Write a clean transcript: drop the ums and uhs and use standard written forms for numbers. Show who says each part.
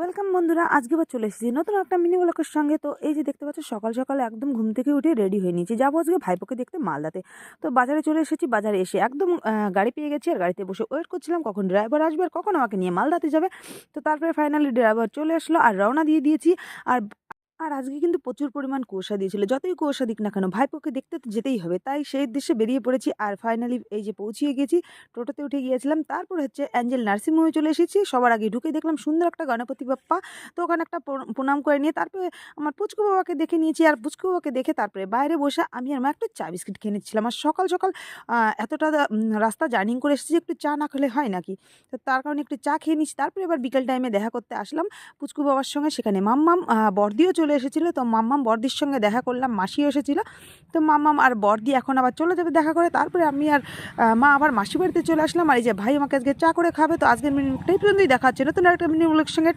Speaker 1: Welcome বন্ধুরা, আজকে আবার চলে এসেছি নতুন একটা মিনি ব্লগের সঙ্গে। তো এই যে দেখতে পাচ্ছ, সকাল সকাল একদম ঘুম থেকে উঠে রেডি হয়ে নিয়েছি, যাবো আজকে ভাইপোকে দেখতে মালদাতে। তো বাজারে চলে এসেছি, বাজারে এসে একদম গাড়ি পেয়ে গেছি, আর গাড়িতে বসে ওয়েট করছিলাম কখন ড্রাইভার আসবে আর কখন আমাকে নিয়ে মালদাতে যাবে। তো তারপরে ফাইনালি ড্রাইভার চলে আসলো আর রওনা দিয়ে দিয়েছি। আর আর আজকে কিন্তু প্রচুর পরিমাণ কুয়াশা দিয়েছিল, যতই কুয়াশা দিক না কেন ভাইপোকে দেখতে তো যেতেই হবে, তাই সেই উদ্দেশ্যে বেরিয়ে পড়েছি। আর ফাইনালি এই যে পৌঁছিয়ে গেছি, টোটোতে উঠে গিয়েছিলাম, তারপর হচ্ছে অ্যাঞ্জেল নার্সিংহোমে চলে এসেছি। সবার আগে ঢুকে দেখলাম সুন্দর একটা গণপতি বাপ্পা। তো ওখানে একটা প্রণাম করে নিয়ে তারপরে আমার পুচকু বাবাকে দেখে নিয়েছি, আর পুচকু বাবাকে দেখে তারপরে বাইরে বসে আমি আর মা একটু চা বিস্কিট খেয়ে নিচ্ছিলাম। আর সকাল সকাল এতটা রাস্তা জার্নি করে এসেছি, একটু চা না খেলে হয় নাকি। তো তার কারণে একটু চা খেয়ে নিচ্ছি, তারপরে এবার বিকেল টাইমে দেখা করতে আসলাম পুচকু বাবার সঙ্গে। সেখানে মাম্মাম বর্দিও চলে এসেছিলো, তো মাম্মাম বর্দির সঙ্গে দেখা করলাম, মাসিও এসেছিলো। তো মাম্মাম আর বর্দি এখন আবার চলে যাবে দেখা করে। তারপরে আমি আর মা আবার মাসি বাড়িতে চলে আসলাম। আর এই যে ভাই আমাকে আজকে চা করে খাবে। তো আজকের মিনিটটাই পর্যন্তই, দেখা হচ্ছে নতুন একটা মিনি ব্লগের সঙ্গে।